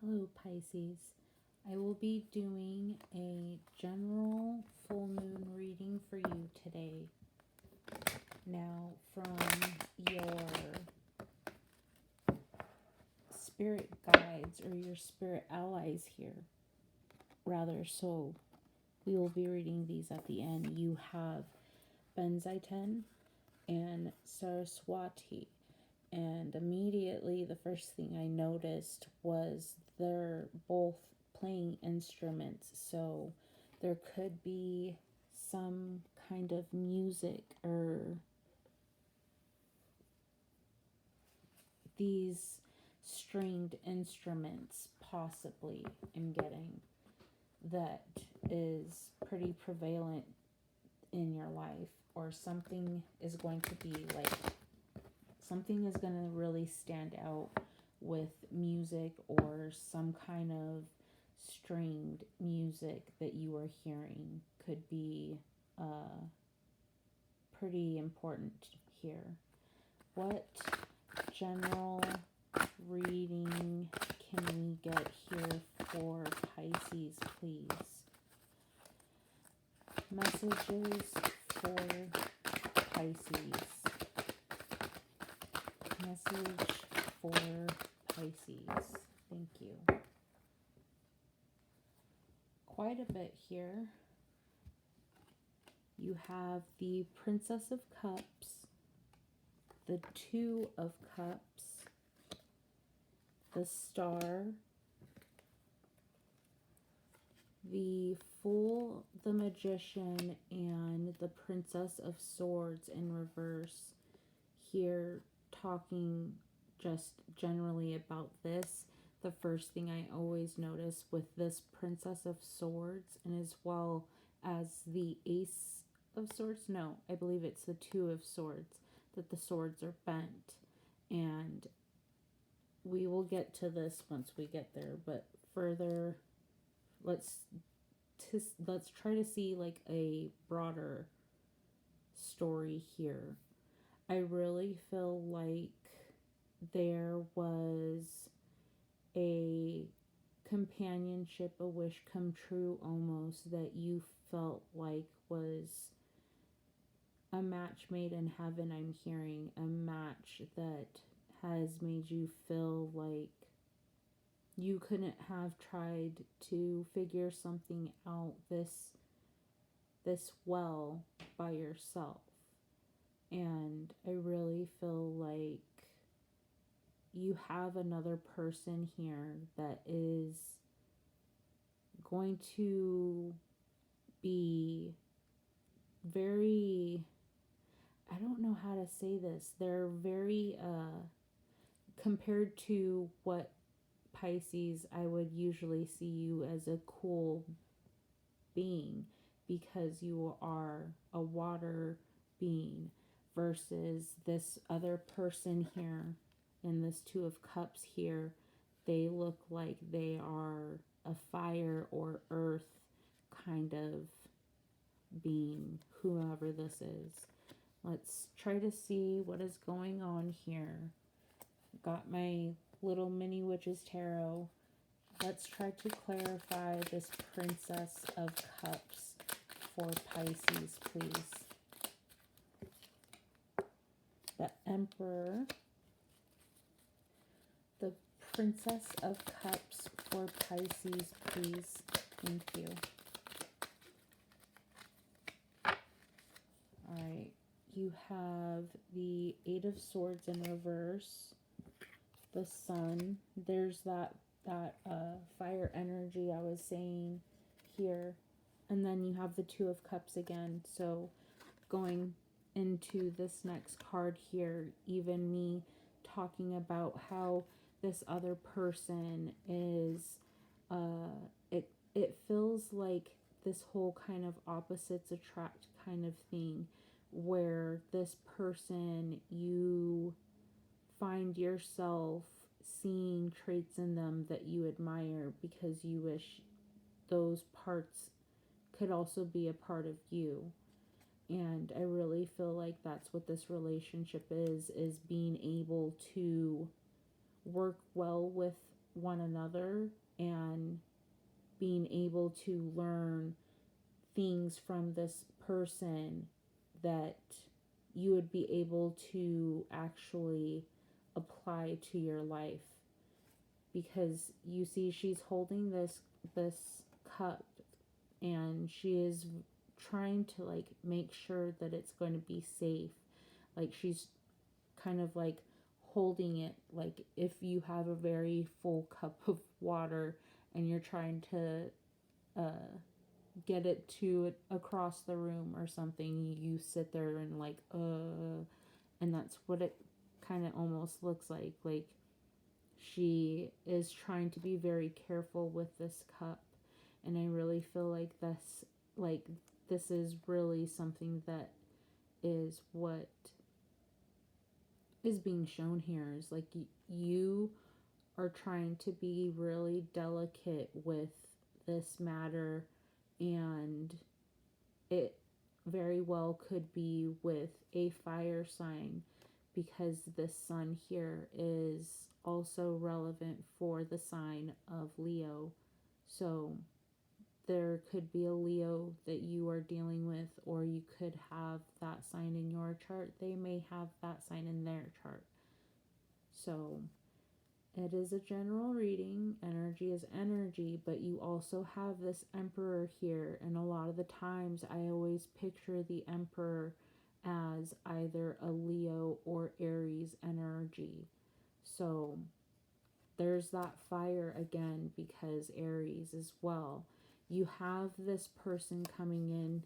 Hello, Pisces. I will be doing a general full moon reading for you today. Now, from your spirit guides or your spirit allies here, rather, so we will be reading these at the end. You have Benzaiten and Saraswati. And immediately the first thing I noticed was they're both playing instruments. So there could be some kind of music or these stringed instruments possibly I'm getting that is pretty prevalent in your life, or something is going to be like something is going to really stand out with music or some kind of stringed music that you are hearing could be pretty important here. What general reading can we get here for Pisces, please? Messages for Pisces. Message for Pisces. Thank you. Quite a bit here. You have the Princess of Cups, the Two of Cups, the Star, the Fool, the Magician, and the Princess of Swords in reverse. Here, talking just generally about this, the first thing I always notice with this Princess of Swords, and as well as the Ace of Swords, no, I believe it's the Two of Swords, that the swords are bent. And we will get to this once we get there, but further, let's try to see like a broader story here. I really feel like there was a companionship, a wish come true almost, that you felt like was a match made in heaven. I'm hearing a match that has made you feel like you couldn't have tried to figure something out this well by yourself. And I really feel like you have another person here that is going to be very, I don't know how to say this, they're very compared to what Pisces, I would usually see you as a cool being, because you are a water being, versus this other person here in this Two of Cups here. They look like they are a fire or earth kind of being, whoever this is. Let's try to see what is going on here. Got my little mini witch's tarot. Let's try to clarify this Princess of Cups for Pisces, please. The Emperor, the Princess of Cups for Pisces, please. Thank you. Alright, you have the Eight of Swords in reverse, the Sun. There's that fire energy I was saying here. And then you have the Two of Cups again. So going into this next card here, even me talking about how this other person is, it feels like this whole kind of opposites attract kind of thing, where this person, you find yourself seeing traits in them that you admire, because you wish those parts could also be a part of you. And I really feel like that's what this relationship is being able to work well with one another and being able to learn things from this person that you would be able to actually apply to your life. Because you see she's holding this cup, and she is trying to like make sure that it's going to be safe. Like she's kind of like holding it, like if you have a very full cup of water and you're trying to get it to it across the room or something, you sit there and like and that's what it kind of almost looks like. Like she is trying to be very careful with this cup, and I really feel like this is really something that is what is being shown here, is like you are trying to be really delicate with this matter, and it very well could be with a fire sign, because this sun here is also relevant for the sign of Leo. So there could be a Leo that you are dealing with, or you could have that sign in your chart. They may have that sign in their chart. So it is a general reading. Energy is energy, but you also have this Emperor here, and a lot of the times I always picture the Emperor as either a Leo or Aries energy. So there's that fire again, because Aries as well. You have this person coming in,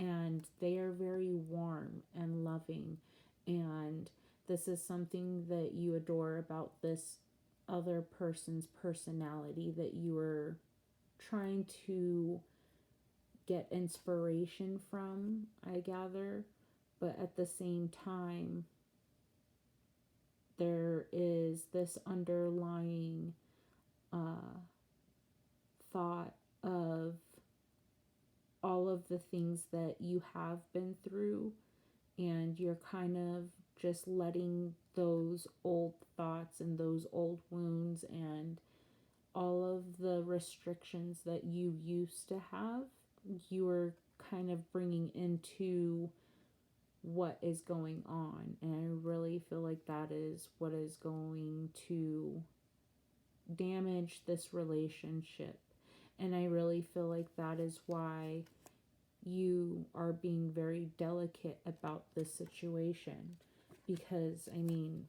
and they are very warm and loving, and this is something that you adore about this other person's personality, that you are trying to get inspiration from, I gather. But at the same time, there is this underlying thought of all of the things that you have been through, and you're kind of just letting those old thoughts and those old wounds and all of the restrictions that you used to have, you are kind of bringing into what is going on. And I really feel like that is what is going to damage this relationship. And I really feel like that is why you are being very delicate about this situation. Because, I mean,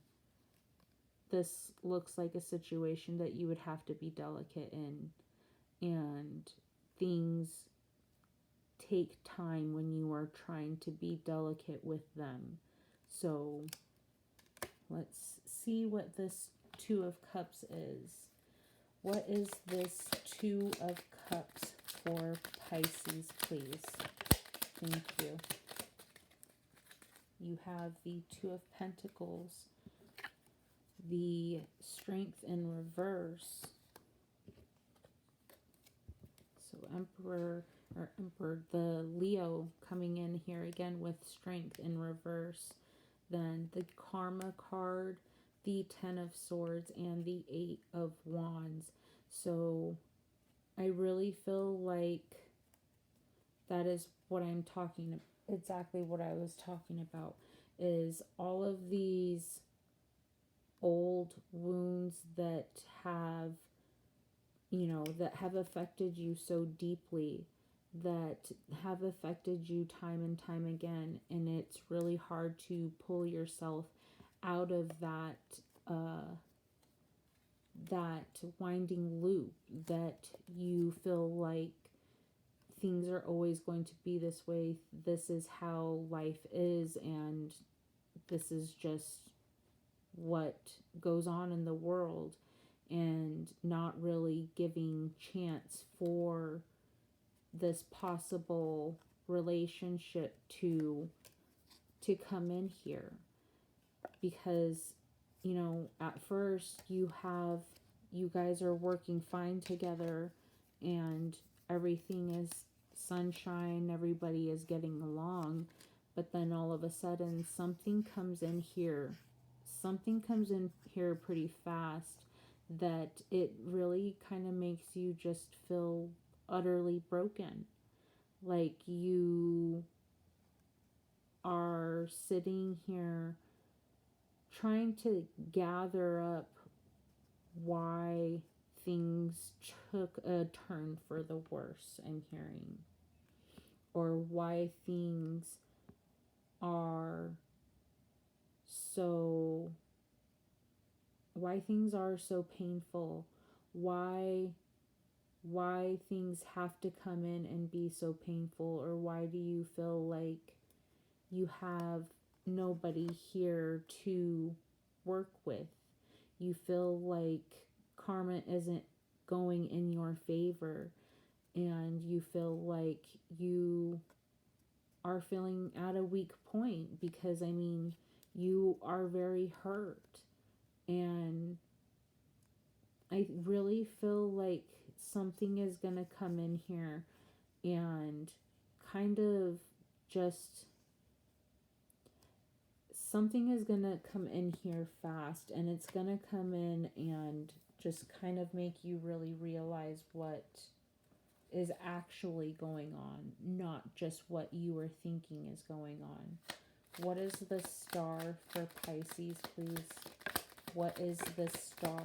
this looks like a situation that you would have to be delicate in. And things take time when you are trying to be delicate with them. So let's see what this Two of Cups is. What is this Two of Cups for Pisces, please? Thank you. You have the Two of Pentacles, the Strength in reverse. So Emperor, the Leo coming in here again with Strength in reverse. Then the Karma card, the Ten of Swords, and the Eight of Wands. So I really feel like that is what I'm talking about. Exactly what I was talking about, is all of these old wounds that have, that have affected you so deeply, that have affected you time and time again, and it's really hard to pull yourself out of that winding loop, that you feel like things are always going to be this way, this is how life is, and this is just what goes on in the world, and not really giving chance for this possible relationship to come in here. Because at first you guys are working fine together, and everything is sunshine, everybody is getting along, but then all of a sudden something comes in here pretty fast that it really kind of makes you just feel utterly broken. Like you are sitting here trying to gather up why things took a turn for the worse, I'm hearing, or are so why things are so painful, why things have to come in and be so painful, or why do you feel like you have nobody here to work with? You feel like karma isn't going in your favor, and you feel like you are feeling at a weak point because, I mean, you are very hurt. And I really feel like something is going to come in here and kind of just something is going to come in here fast, and it's going to come in and just kind of make you really realize what is actually going on, not just what you were thinking is going on. What is the star for Pisces, please? What is the star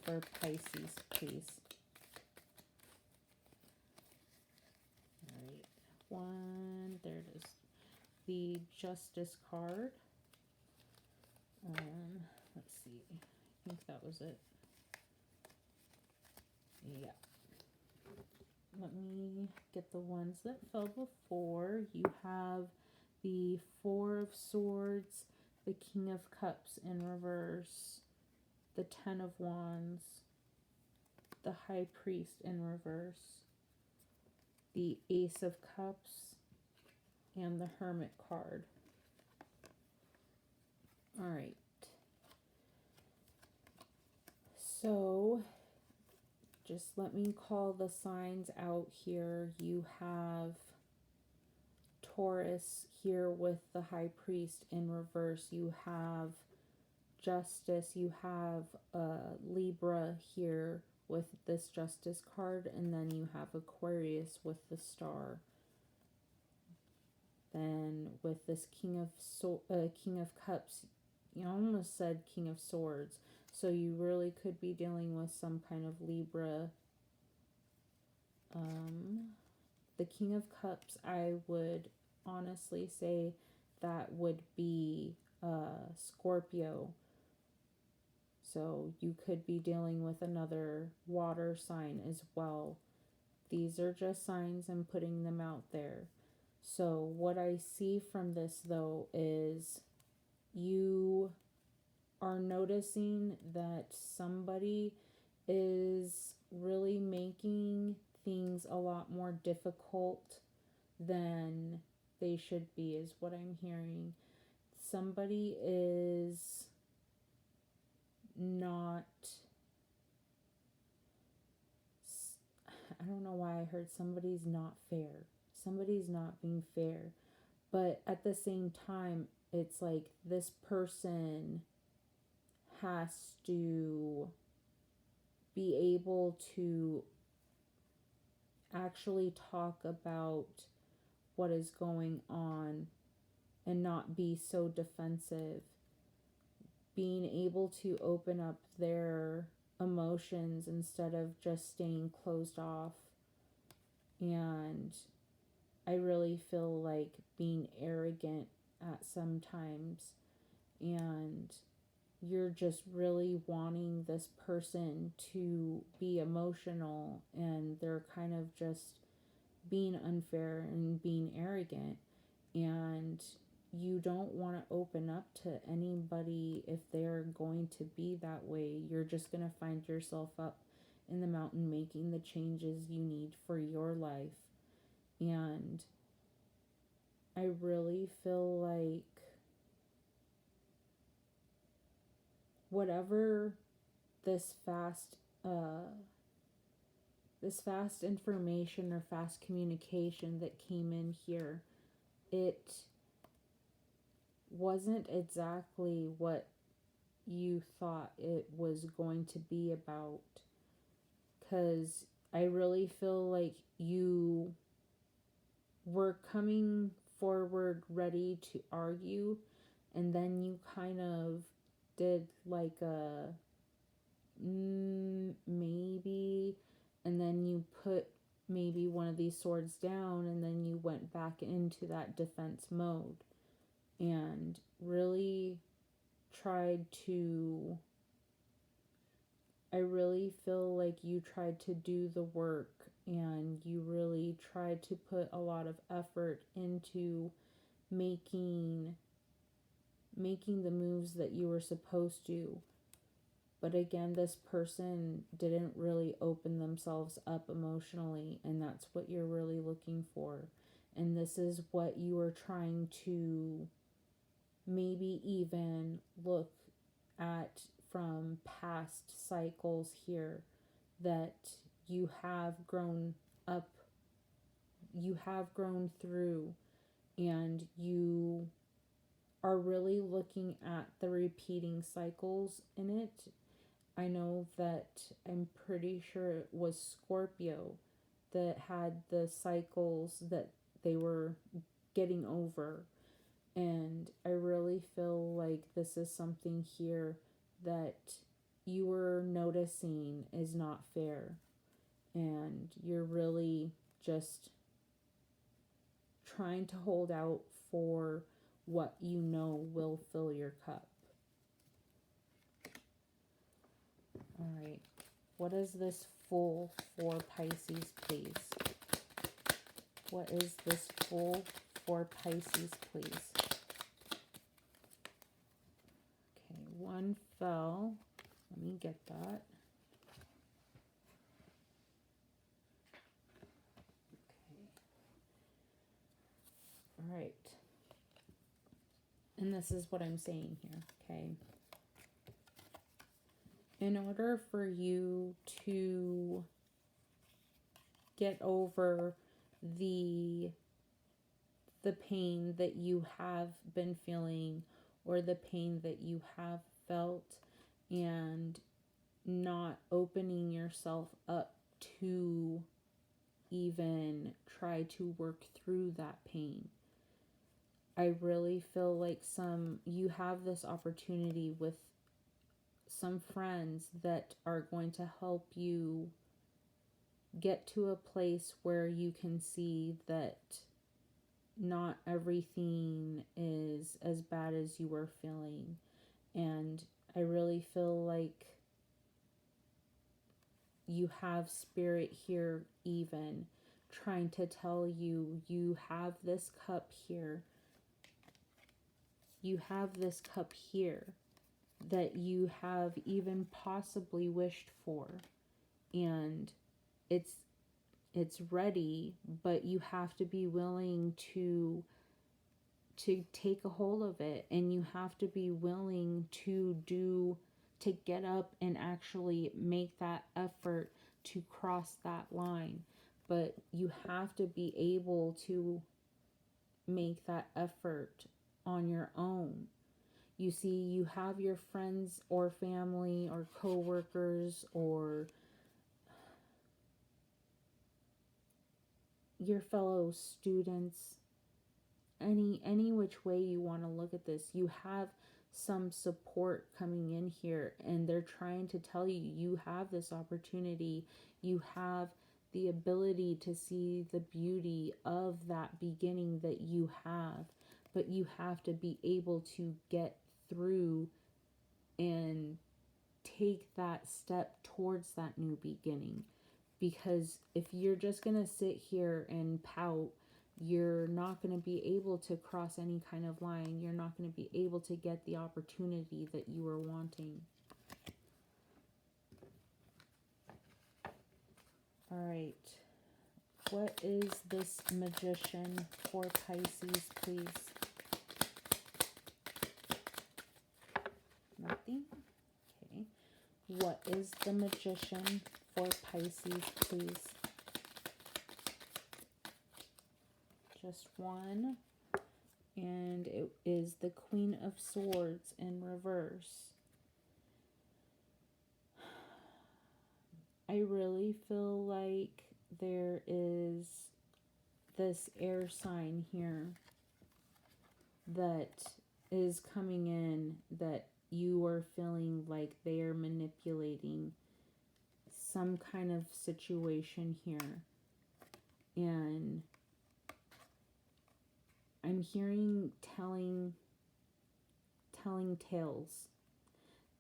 for Pisces, please? All right. One, there it is. The Justice card. Let's see. I think that was it. Yeah. Let me get the ones that fell before. You have the Four of Swords, the King of Cups in reverse, the Ten of Wands, the High Priest in reverse, the Ace of Cups, and the Hermit card. All right. So just let me call the signs out here. You have Taurus here with the High Priest in reverse. You have Justice. You have Libra here with this Justice card, and then you have Aquarius with the Star. Then with this King of Cups, you almost said King of Swords. So you really could be dealing with some kind of Libra. The King of Cups, I would honestly say that would be Scorpio. So you could be dealing with another water sign as well. These are just signs, I'm putting them out there. So what I see from this though is you are noticing that somebody is really making things a lot more difficult than they should be, is what I'm hearing. Somebody is not, I don't know why I heard somebody's not fair. Somebody's not being fair. But at the same time, it's like this person has to be able to actually talk about what is going on and not be so defensive. Being able to open up their emotions instead of just staying closed off. And I really feel like being arrogant at some times, and you're just really wanting this person to be emotional, and they're kind of just being unfair and being arrogant, and you don't want to open up to anybody if they're going to be that way. You're just going to find yourself up in the mountain making the changes you need for your life. And I really feel like whatever this fast information or fast communication that came in here, it wasn't exactly what you thought it was going to be about. Because I really feel like you were coming forward ready to argue, and then you kind of did like a maybe, and then you put maybe one of these swords down, and then you went back into that defense mode and really tried to. I really feel like you tried to do the work, and you really tried to put a lot of effort into making the moves that you were supposed to. But again, this person didn't really open themselves up emotionally, and that's what you're really looking for. And this is what you are trying to maybe even look at from past cycles here, that you have grown up, you have grown through, and you are really looking at the repeating cycles in it. I know that I'm pretty sure it was Scorpio that had the cycles that they were getting over. And I really feel like this is something here that you were noticing is not fair. And you're really just trying to hold out for what you know will fill your cup. Alright, what is this Fool for Pisces, please? What is this Fool for Pisces, please? Okay, one fell. Let me get that. Okay. Alright. And this is what I'm saying here, okay? In order for you to get over the pain that you have been feeling, or the pain that you have felt, and not opening yourself up to even try to work through that pain. I really feel like you have this opportunity with some friends that are going to help you get to a place where you can see that not everything is as bad as you were feeling. And I really feel like you have spirit here even trying to tell you, you have this cup here. You have this cup here that you have even possibly wished for, and it's ready, but you have to be willing to take a hold of it, and you have to be willing to get up and actually make that effort to cross that line. But you have to be able to make that effort on your own. You see, you have your friends or family or co-workers or your fellow students, any which way you want to look at this, you have some support coming in here, and they're trying to tell you, you have this opportunity, you have the ability to see the beauty of that beginning that you have, but you have to be able to get through and take that step towards that new beginning. Because if you're just going to sit here and pout, you're not going to be able to cross any kind of line. You're not going to be able to get the opportunity that you were wanting. All right. What is this Magician for Pisces, please? Nothing? Okay. What is the Magician for Pisces, please? Just one. And it is the Queen of Swords in reverse. I really feel like there is this air sign here that is coming in, that you are feeling like they are manipulating some kind of situation here. And I'm hearing telling tales.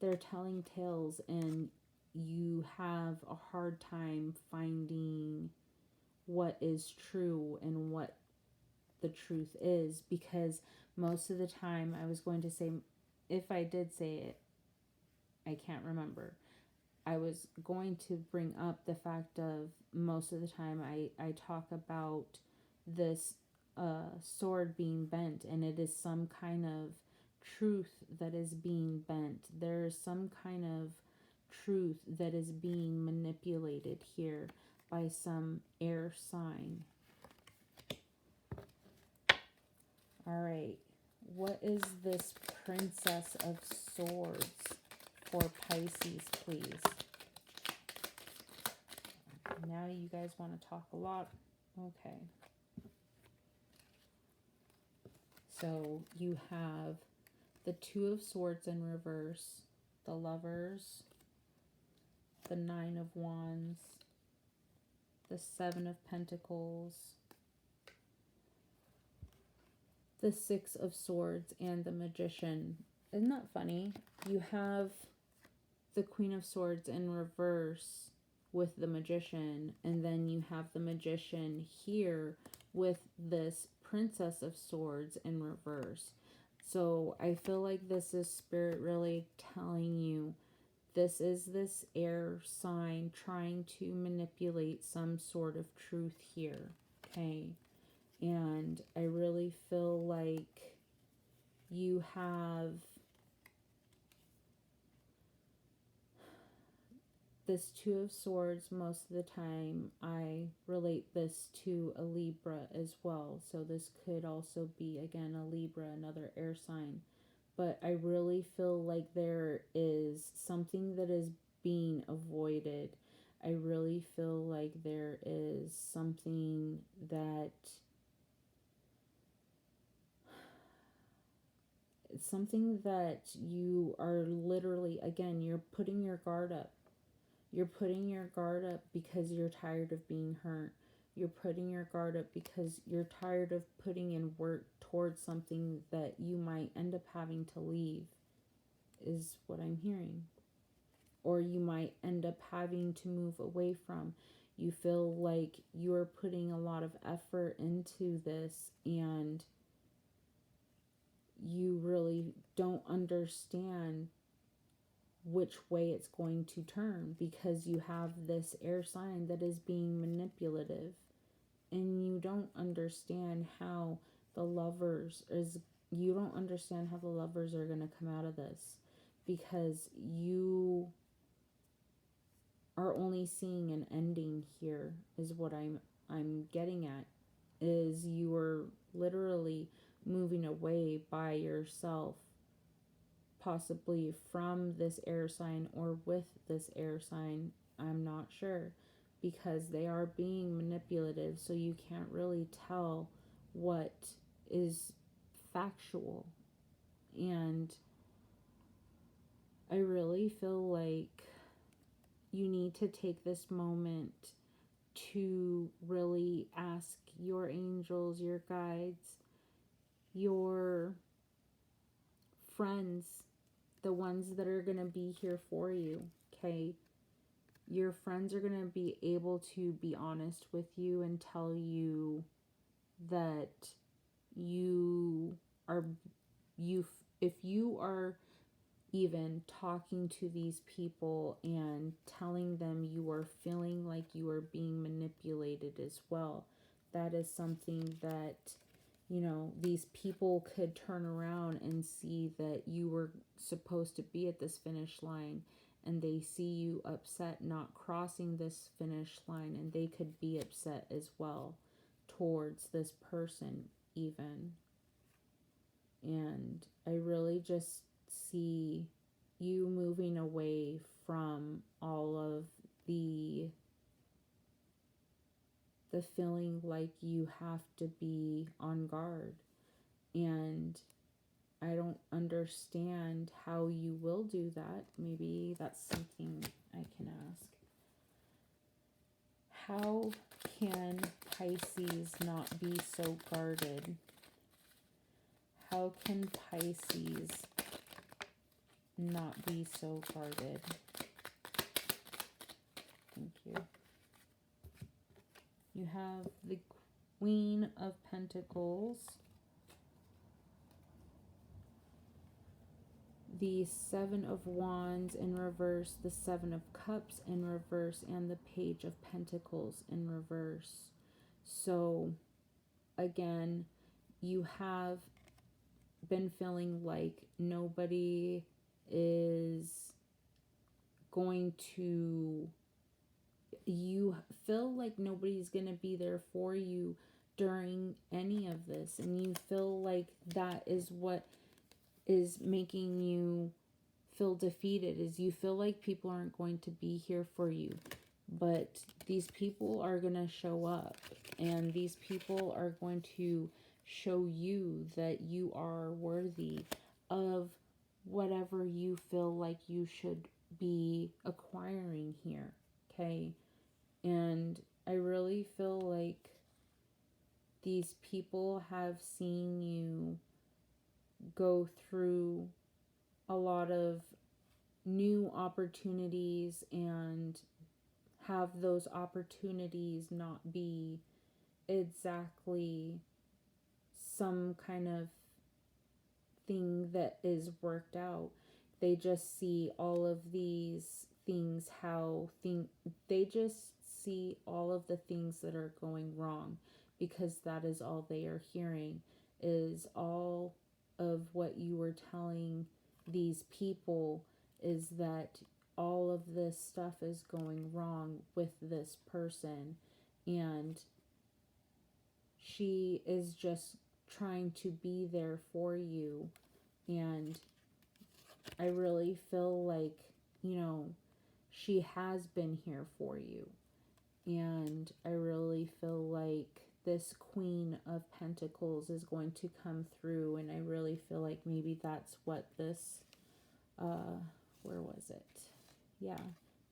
They're telling tales, and you have a hard time finding what is true and what the truth is, because most of the time, I was going to say, if I did say it, I can't remember. I was going to bring up the fact of, most of the time I talk about this sword being bent, and it is some kind of truth that is being bent. There is some kind of truth that is being manipulated here by some air sign. All right, what is this Princess of Swords for Pisces, please? Now you guys want to talk a lot. Okay. So you have the Two of Swords in reverse, the Lovers, the Nine of Wands, the Seven of Pentacles, the Six of Swords, and the Magician. Isn't that funny? You have the Queen of Swords in reverse with the Magician, and then you have the Magician here with this Princess of Swords in reverse. So I feel like this is Spirit really telling you this is this air sign trying to manipulate some sort of truth here, okay? And I really feel like you have this Two of Swords. Most of the time I relate this to a Libra as well. So this could also be, again, a Libra, another air sign. But I really feel like there is something that is being avoided. I really feel like there is something that you are literally, again, you're putting your guard up. You're putting your guard up because you're tired of being hurt. You're putting your guard up because you're tired of putting in work towards something that you might end up having to leave, is what I'm hearing. Or you might end up having to move away from. You feel like you're putting a lot of effort into this, and you really don't understand which way it's going to turn, because you have this air sign that is being manipulative, and you don't understand how the lovers are going to come out of this, because you are only seeing an ending here, is what I'm getting at. Is you are literally moving away by yourself, possibly from this air sign or with this air sign. I'm not sure, because they are being manipulative, so you can't really tell what is factual. And I really feel like you need to take this moment to really ask your angels, your guides, your friends, the ones that are going to be here for you, okay? Your friends are going to be able to be honest with you and tell you that if you are even talking to these people and telling them you are feeling like you are being manipulated as well, that is something that, these people could turn around and see that you were supposed to be at this finish line, and they see you upset not crossing this finish line, and they could be upset as well towards this person even. And I really just see you moving away from all of the feeling like you have to be on guard. And I don't understand how you will do that. Maybe that's something I can ask. How can Pisces not be so guarded? How can Pisces not be so guarded? Thank you. You have the Queen of Pentacles, the Seven of Wands in reverse, the Seven of Cups in reverse, and the Page of Pentacles in reverse. So, again, you have been feeling like nobody is going to, you feel like nobody's going to be there for you during any of this, and you feel like that is what is making you feel defeated, is you feel like people aren't going to be here for you. But these people are going to show up, and these people are going to show you that you are worthy of whatever you feel like you should be acquiring here, okay? And I really feel like these people have seen you go through a lot of new opportunities and have those opportunities not be exactly some kind of thing that is worked out. They just see all of these things, they just see all of the things that are going wrong, because that is all they are hearing, is all of what you were telling these people, is that all of this stuff is going wrong with this person, and she is just trying to be there for you. And I really feel like, she has been here for you. And I really feel like this Queen of Pentacles is going to come through, and I really feel like maybe that's what this, where was it? Yeah,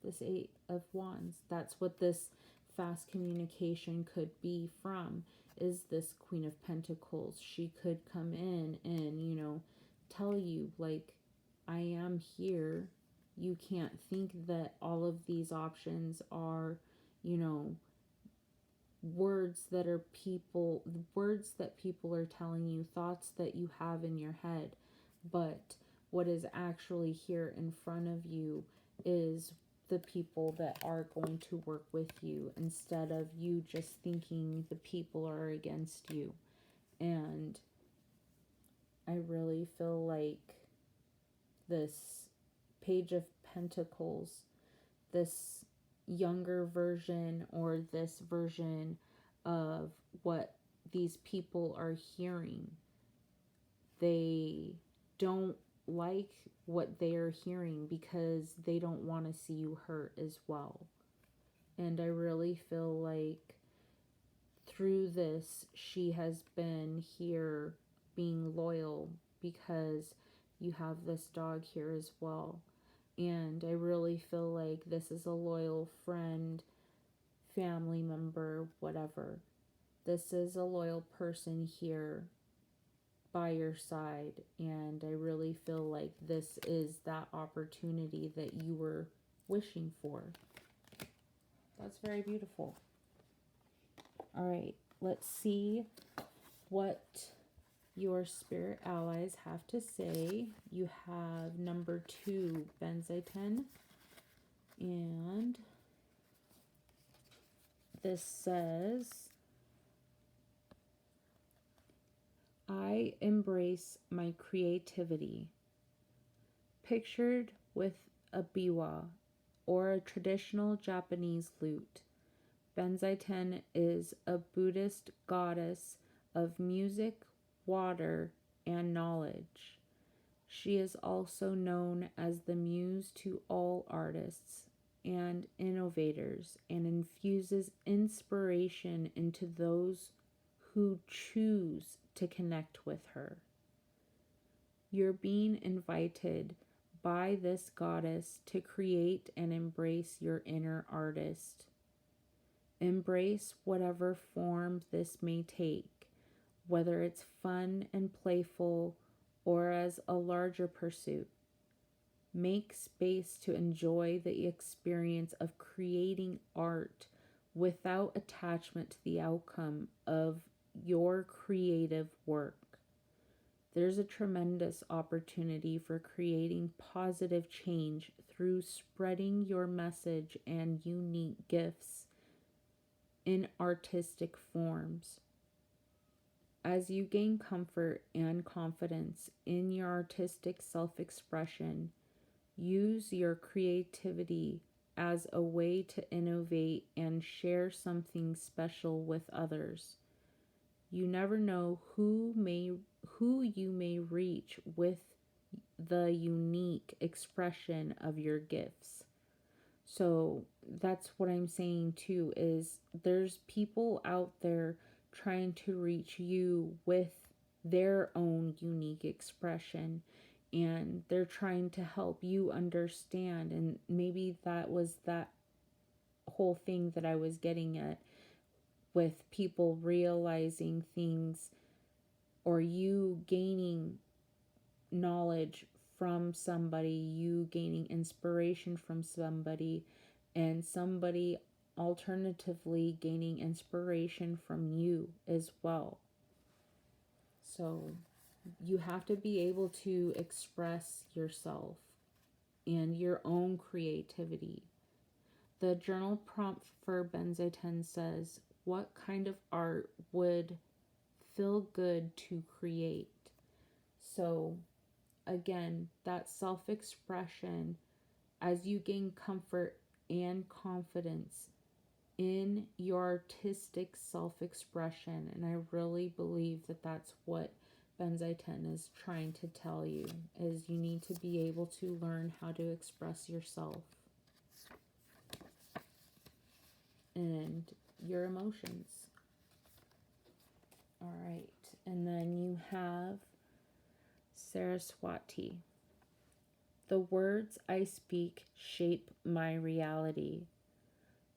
this Eight of Wands. That's what this fast communication could be from, is this Queen of Pentacles. She could come in and, tell you, like, I am here. You can't think that all of these options are, words that people are telling you, thoughts that you have in your head. But what is actually here in front of you is the people that are going to work with you, instead of you just thinking the people are against you. And I really feel like this Page of Pentacles, this younger version, or this version of what these people are hearing, they don't like what they're hearing, because they don't want to see you hurt as well. And I really feel like through this, she has been here being loyal, because you have this dog here as well. And I really feel like this is a loyal friend, family member, whatever. This is a loyal person here by your side. And I really feel like this is that opportunity that you were wishing for. That's very beautiful. All right, let's see what your spirit allies have to say. You have number 2, Benzaiten, and this says, I embrace my creativity. Pictured with a biwa, or a traditional Japanese lute, Benzaiten is a Buddhist goddess of music, water, and knowledge. She is also known as the muse to all artists. and innovators and infuses inspiration into those who choose to connect with her. You're being invited by this goddess to create and embrace your inner artist. Embrace whatever form this may take, whether it's fun and playful or as a larger pursuit. Make space to enjoy the experience of creating art without attachment to the outcome of your creative work. There's a tremendous opportunity for creating positive change through spreading your message and unique gifts in artistic forms. As you gain comfort and confidence in your artistic self-expression, use your creativity as a way to innovate and share something special with others. You never know who you may reach with the unique expression of your gifts. So that's what I'm saying too, is there's people out there trying to reach you with their own unique expression, and they're trying to help you understand. And maybe that was that whole thing that I was getting at, with people realizing things or you gaining knowledge from somebody, you gaining inspiration from somebody, and somebody alternatively gaining inspiration from you as well. So you have to be able to express yourself and your own creativity. The journal prompt for Benzo 10 says, what kind of art would feel good to create? So again, that self-expression, as you gain comfort and confidence in your artistic self-expression. And I really believe that that's what Benzaiten is trying to tell you, is you need to be able to learn how to express yourself and your emotions. All right, and then you have Saraswati. The words I speak shape my reality.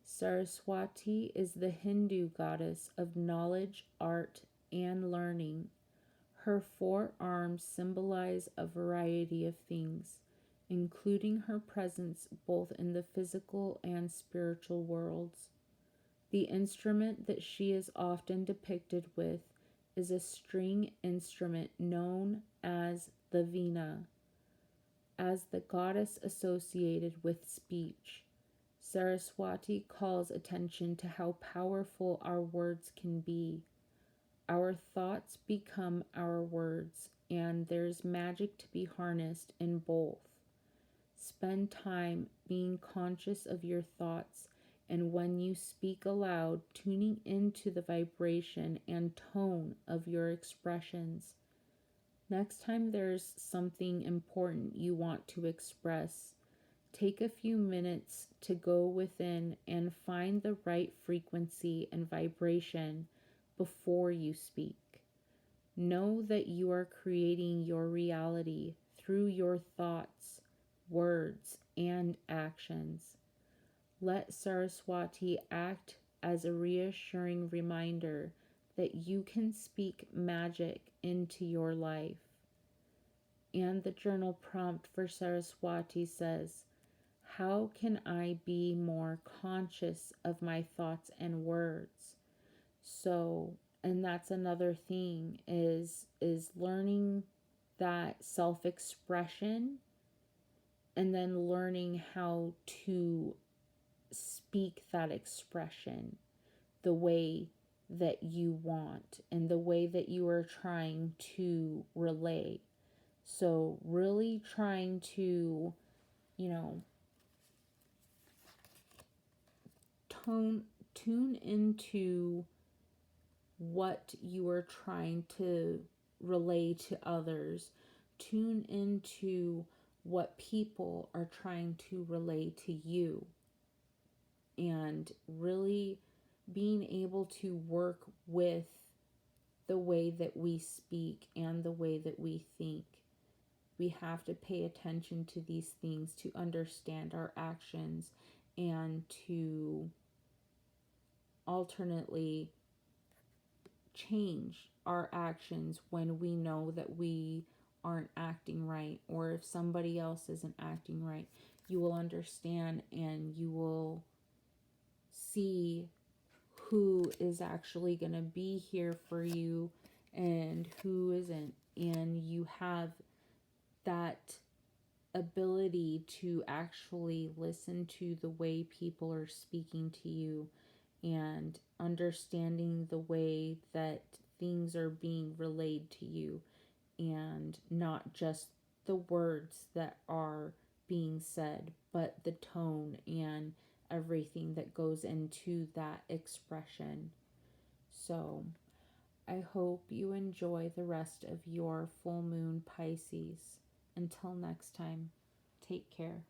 Saraswati is the Hindu goddess of knowledge, art, and learning. Her four arms symbolize a variety of things, including her presence both in the physical and spiritual worlds. The instrument that she is often depicted with is a string instrument known as the Veena. As the goddess associated with speech, Saraswati calls attention to how powerful our words can be. Our thoughts become our words, and there's magic to be harnessed in both. Spend time being conscious of your thoughts, and when you speak aloud, tuning into the vibration and tone of your expressions. Next time there's something important you want to express, take a few minutes to go within and find the right frequency and vibration before you speak. Know that you are creating your reality through your thoughts, words, and actions. Let Saraswati act as a reassuring reminder that you can speak magic into your life. And the journal prompt for Saraswati says, how can I be more conscious of my thoughts and words? So, and that's another thing, is learning that self-expression, and then learning how to speak that expression the way that you want and the way that you are trying to relay. So really trying to, tune into what you are trying to relay to others. Tune into what people are trying to relay to you. and really being able to work with the way that we speak and the way that we think. We have to pay attention to these things to understand our actions and to alternately change our actions when we know that we aren't acting right, or if somebody else isn't acting right. You will understand and you will see who is actually going to be here for you and who isn't. And you have that ability to actually listen to the way people are speaking to you and understanding the way that things are being relayed to you, and not just the words that are being said, but the tone and everything that goes into that expression. So, I hope you enjoy the rest of your full moon, Pisces. Until next time, take care.